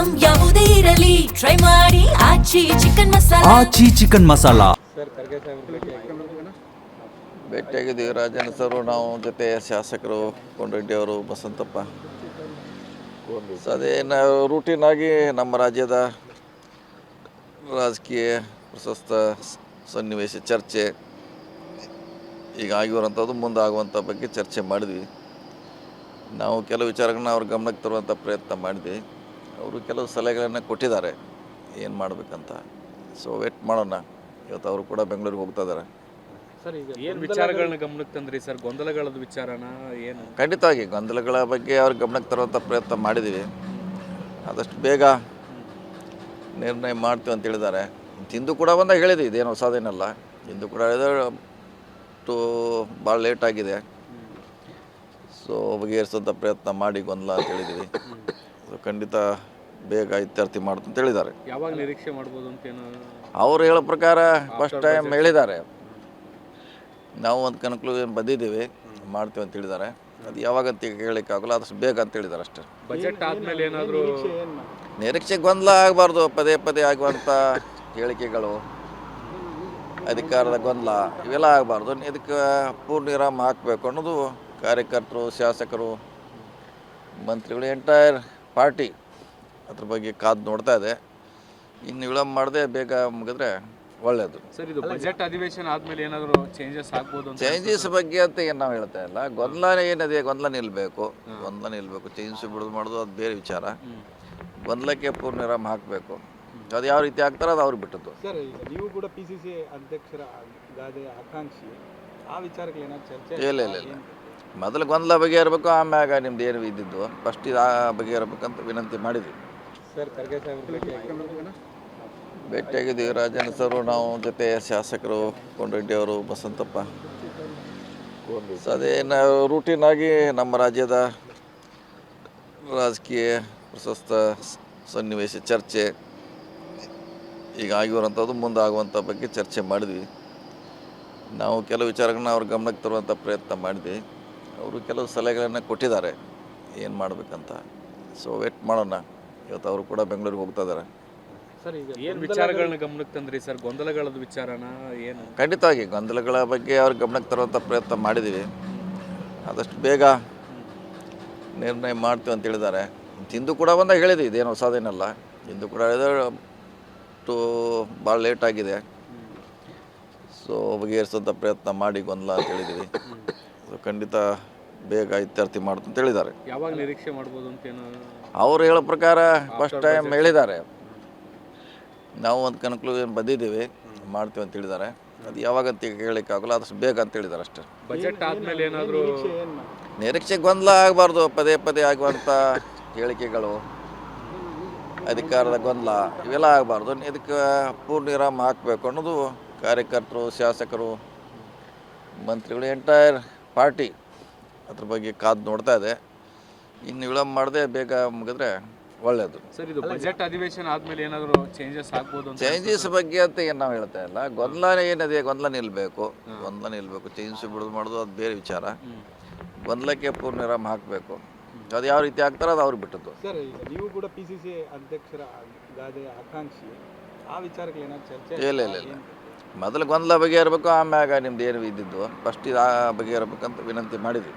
Item ಯಾವುದೇ ಇರಲಿ try ಮಾಡಿ ಆಚಿ ಚಿಕನ್ ಮಸಾಲಾ. ಆಚಿ ಚಿಕನ್ ಮಸಾಲಾ. ಭೇಟಿಯಾಗಿದ್ದೀವಿ ರಾಜನ್ ಸರು, ನಾವು ಜೊತೆ ಶಾಸಕರು ಕೊಂಡರೆಡ್ಡಿ ಅವರು, ಬಸಂತಪ್ಪ. ಸೊ ಅದೇನು ರೂಟೀನ್ ಆಗಿ ನಮ್ಮ ರಾಜ್ಯದ ರಾಜಕೀಯ ಪ್ರಶಸ್ತ ಸನ್ನಿವೇಶ ಚರ್ಚೆ ಈಗ ಆಗಿರುವಂಥದ್ದು, ಮುಂದಾಗುವಂಥ ಬಗ್ಗೆ ಚರ್ಚೆ ಮಾಡಿದ್ವಿ. ನಾವು ಕೆಲವು ವಿಚಾರಗಳನ್ನ ಅವ್ರ ಗಮನಕ್ಕೆ ತರುವಂಥ ಪ್ರಯತ್ನ ಮಾಡಿದ್ವಿ. ಅವರು ಕೆಲವು ಸಲಹೆಗಳನ್ನು ಕೊಟ್ಟಿದ್ದಾರೆ ಏನು ಮಾಡಬೇಕಂತ. ಸೊ ವೇಟ್ ಮಾಡೋಣ. ಇವತ್ತು ಅವರು ಕೂಡ ಬೆಂಗಳೂರಿಗೆ ಹೋಗ್ತಾ ಇದ್ದಾರೆ. ಸರ್, ಈಗ ಏನು ವಿಚಾರಗಳನ್ನ ಗಮನಕ್ಕೆ ತಂದ್ರಿ ಸರ್? ಗೊಂದಲಗಳದ ವಿಚಾರನ ಏನು? ಖಂಡಿತವಾಗಿ ಗೊಂದಲಗಳ ಬಗ್ಗೆ ಅವ್ರ ಗಮನಕ್ಕೆ ತರುವಂಥ ಪ್ರಯತ್ನ ಮಾಡಿದ್ದೀವಿ. ಆದಷ್ಟು ಬೇಗ ನಿರ್ಣಯ ಮಾಡ್ತೀವಿ ಅಂತ ಹೇಳಿದ್ದಾರೆ. ಹಿಂದೂ ಕೂಡ ಬಂದಾಗ ಹೇಳಿದ್ವಿ, ಇದೇನು ಹೊಸದೇನಲ್ಲ. ಹಿಂದೂ ಕೂಡ ಹೇಳಿದ್ರೆ ಭಾಳ ಲೇಟ್ ಆಗಿದೆ, ಸೊ ಬಗೆಹರಿಸೋಂಥ ಪ್ರಯತ್ನ ಮಾಡಿ ಗೊಂದಲ ಅಂತ ಹೇಳಿದ್ವಿ. ಸೊ ಖಂಡಿತ ಬೇಗ ಇತ್ಯರ್ಥಿ ಮಾಡ್ತು ಅಂತ ಹೇಳಿದ್ದಾರೆ. ಯಾವಾಗ ನಿರೀಕ್ಷೆ ಮಾಡ್ಬೋದು ಅಂತ ಏನು ಅವ್ರು ಹೇಳೋ ಪ್ರಕಾರ ಫಸ್ಟ್ ಟೈಮ್ ಹೇಳಿದ್ದಾರೆ. ನಾವು ಒಂದು ಕನ್ಕ್ಲೂಷನ್ ಬಂದಿದ್ದೀವಿ, ಮಾಡ್ತೀವಿ ಅಂತ ಹೇಳಿದ್ದಾರೆ. ಅದು ಯಾವಾಗ ಅಂತ ಹೇಳೋಕ್ಕಾಗಲ್ಲ, ಆದಷ್ಟು ಬೇಗ ಅಂತ ಹೇಳಿದ್ದಾರೆ ಅಷ್ಟೇ. ಬಜೆಟ್ ಆದಮೇಲೆ ಏನಾದರೂ ನಿರೀಕ್ಷೆ ಗೊಂದಲ ಆಗಬಾರ್ದು. ಪದೇ ಪದೇ ಆಗುವಂಥ ಹೇಳಿಕೆಗಳು, ಅಧಿಕಾರದ ಗೊಂದಲ ಇವೆಲ್ಲ ಆಗಬಾರ್ದು. ಇದಕ್ಕೆ ಪೂರ್ಣ ವಿರಾಮ ಹಾಕಬೇಕು ಅನ್ನೋದು ಕಾರ್ಯಕರ್ತರು, ಶಾಸಕರು, ಮಂತ್ರಿಗಳು, ಎಂಟೈರ್ ಪಾರ್ಟಿ ಅದ್ರ ಬಗ್ಗೆ ಕಾದು ನೋಡ್ತಾ ಇದೆ. ಇನ್ನು ವಿಳಂಬ ಮಾಡದೆ ಬೇಗ ಮುಗಿದ್ರೆ ಒಳ್ಳೆಯದು. ಸರ್, ಇದು ಬಜೆಟ್ ಅಧಿವೇಶನ ಆದಮೇಲೆ ಏನಾದರೂ ಚೇಂಜಸ್ ಆಗ್ಬೋದು ಅಂತ? ಚೇಂಜಸ್ ಬಗ್ಗೆ ಅಂತ ಏನು ನಾವು ಹೇಳ್ತಾ ಇಲ್ಲ. ಗೊಂದಲ ಏನಿದೆ, ಗೊಂದಲ ನಿಲ್ಲಬೇಕು. ಚೇಂಜಸ್ ಬಿಡೋದು ಮಾಡೋದು ಅದು ಬೇರೆ ವಿಚಾರ. ಗೊಂದಲಕ್ಕೆ ಪೂರ್ಣ ವಿರಾಮ ಹಾಕಬೇಕು. ಅದು ಯಾವ ರೀತಿ ಆಗ್ತಾರೆ ಅದು ಅವ್ರಿಗೆ ಬಿಟ್ಟದ್ದು. ಸರ್, ಈಗ ನೀವು ಕೂಡ PCC ಅಧ್ಯಕ್ಷರ ಗಾದೆ ಆಕಾಂಕ್ಷಿ, ಆ ವಿಚಾರಕ್ಕೆ ಏನಾದ್ರು ಚರ್ಚೆ? ಇಲ್ಲ. ಮೊದಲು ಗೊಂದಲ ಬಗೆಹರಬೇಕು, ಆಮ್ಯಾಗ ನಿಮ್ದು ಏನು ಇದ್ದಿದ್ದು ಫಸ್ಟ್ ಇದು ಬಗೆಹರಬೇಕಂತ ವಿನಂತಿ ಮಾಡಿದ್ವಿ. ಸರ್, ಖರ್ಗೆ ಸಾಹೇಬ್ರು ಭೇಟಿಯಾಗಿದ್ದೀವಿ ರಾಜನ್ ಸರು, ನಾವು ಜೊತೆ ಶಾಸಕರು ಕೊಂಡರೆಡ್ಡಿ ಅವರು, ಬಸಂತಪ್ಪ. ಸೊ ಅದೇನು ರೂಟೀನ್ ಆಗಿ ನಮ್ಮ ರಾಜ್ಯದ ರಾಜಕೀಯ ಪ್ರಶಸ್ತ ಸನ್ನಿವೇಶ ಚರ್ಚೆ ಈಗ ಆಗಿರುವಂಥದ್ದು, ಮುಂದಾಗುವಂಥ ಬಗ್ಗೆ ಚರ್ಚೆ ಮಾಡಿದ್ವಿ. ನಾವು ಕೆಲವು ವಿಚಾರಗಳನ್ನ ಅವ್ರ ಗಮನಕ್ಕೆ ತರುವಂಥ ಪ್ರಯತ್ನ ಮಾಡಿದ್ವಿ. ಅವರು ಕೆಲವು ಸಲಹೆಗಳನ್ನು ಕೊಟ್ಟಿದ್ದಾರೆ ಏನು ಮಾಡಬೇಕಂತ. ಸೊ ವೇಟ್ ಮಾಡೋಣ. ಇವತ್ತು ಅವರು ಕೂಡ ಬೆಂಗಳೂರಿಗೆ ಹೋಗ್ತಾ ಇದ್ದಾರೆ. ಸರ್, ಈಗ ಏನು ವಿಚಾರಗಳನ್ನ ಗಮನಕ್ಕೆ ತಂದ್ರಿ ಸರ್? ಗೊಂದಲಗಳದ ವಿಚಾರನ ಏನು? ಖಂಡಿತವಾಗಿ ಗೊಂದಲಗಳ ಬಗ್ಗೆ ಅವ್ರ ಗಮನಕ್ಕೆ ತರುವಂಥ ಪ್ರಯತ್ನ ಮಾಡಿದ್ದೀವಿ. ಆದಷ್ಟು ಬೇಗ ನಿರ್ಣಯ ಮಾಡ್ತೀವಿ ಅಂತ ಹೇಳಿದ್ದಾರೆ. ಹಿಂದೂ ಕೂಡ ಬಂದಾಗ ಹೇಳಿದ್ವಿ, ಇದೇನು ಹೊಸದೇನಲ್ಲ. ಹಿಂದೂ ಕೂಡ ಹೇಳಿದ್ರೆ ಭಾಳ ಲೇಟ್ ಆಗಿದೆ, ಸೊ ಬಗೆಹರಿಸೋಂಥ ಪ್ರಯತ್ನ ಮಾಡಿ ಗೊಂದಲ ಅಂತ ಹೇಳಿದ್ವಿ. ಸೊ ಖಂಡಿತ ಬೇಗ ಇತ್ಯರ್ಥಿ ಮಾಡ್ತು ಅಂತ ಹೇಳಿದ್ದಾರೆ. ಯಾವಾಗ ನಿರೀಕ್ಷೆ ಮಾಡ್ಬೋದು ಅಂತ ಏನು? ಅವ್ರು ಹೇಳೋ ಪ್ರಕಾರ ಫಸ್ಟ್ ಟೈಮ್ ಹೇಳಿದ್ದಾರೆ. ನಾವು ಒಂದು ಕನ್ಕ್ಲೂಷನ್ ಬಂದಿದ್ದೀವಿ, ಮಾಡ್ತೀವಿ ಅಂತ ಹೇಳಿದ್ದಾರೆ. ಅದು ಯಾವಾಗ ಅಂತ ಹೇಳೋಕ್ಕಾಗಲ್ಲ, ಆದಷ್ಟು ಬೇಗ ಅಂತ ಹೇಳಿದ್ದಾರೆ ಅಷ್ಟೇ. ಬಜೆಟ್ ಆದಮೇಲೆ ಏನಾದರೂ ನಿರೀಕ್ಷೆ ಗೊಂದಲ ಆಗಬಾರ್ದು. ಪದೇ ಪದೇ ಆಗುವಂಥ ಹೇಳಿಕೆಗಳು, ಅಧಿಕಾರದ ಗೊಂದಲ ಇವೆಲ್ಲ ಆಗಬಾರ್ದು. ಇದಕ್ಕೆ ಪೂರ್ಣ ವಿರಾಮ ಹಾಕಬೇಕು ಅನ್ನೋದು ಕಾರ್ಯಕರ್ತರು, ಶಾಸಕರು, ಮಂತ್ರಿಗಳು, ಎಂಟೈರ್ ಪಾರ್ಟಿ ಅದ್ರ ಬಗ್ಗೆ ಕಾದು ನೋಡ್ತಾ ಇದೆ. ಇನ್ನು ವಿಳಂಬ ಮಾಡದೆ ಬೇಗ ಮುಗಿದ್ರೆ ಒಳ್ಳೆಯದು. ಸರ್, ಇದು ಬಜೆಟ್ ಅಧಿವೇಶನ ಆದಮೇಲೆ ಏನಾದರೂ ಚೇಂಜಸ್ ಆಗ್ಬೋದು ಅಂತ? ಚೇಂಜಸ್ ಬಗ್ಗೆ ಅಂತ ಏನು ನಾವು ಹೇಳ್ತಾ ಇಲ್ಲ. ಗೊಂದಲ ಏನಿದೆ, ಗೊಂದಲ ನಿಲ್ಲಬೇಕು. ಚೇಂಜಸ್ ಬಿಡೋದು ಮಾಡೋದು ಅದು ಬೇರೆ ವಿಚಾರ. ಗೊಂದಲಕ್ಕೆ ಪೂರ್ಣ ವಿರಾಮ ಹಾಕಬೇಕು. ಅದು ಯಾವ ರೀತಿ ಆಗ್ತಾರೆ ಅದು ಅವ್ರಿಗೆ ಬಿಟ್ಟದ್ದು. ಸರ್, ಈಗ ನೀವು ಕೂಡ PCC ಅಧ್ಯಕ್ಷರ ಗಾದೆ ಆಕಾಂಕ್ಷಿ, ಆ ವಿಚಾರಕ್ಕೆ ಏನಾದ್ರು ಚರ್ಚೆ? ಇಲ್ಲ. ಮೊದಲು ಗೊಂದಲ ಬಗೆಹರಬೇಕು, ಆಮ್ಯಾಗ ನಿಮ್ದು ಏನು ಇದ್ದಿದ್ದು ಫಸ್ಟ್ ಇದು ಬಗೆಹರಬೇಕಂತ ವಿನಂತಿ ಮಾಡಿದ್ವಿ.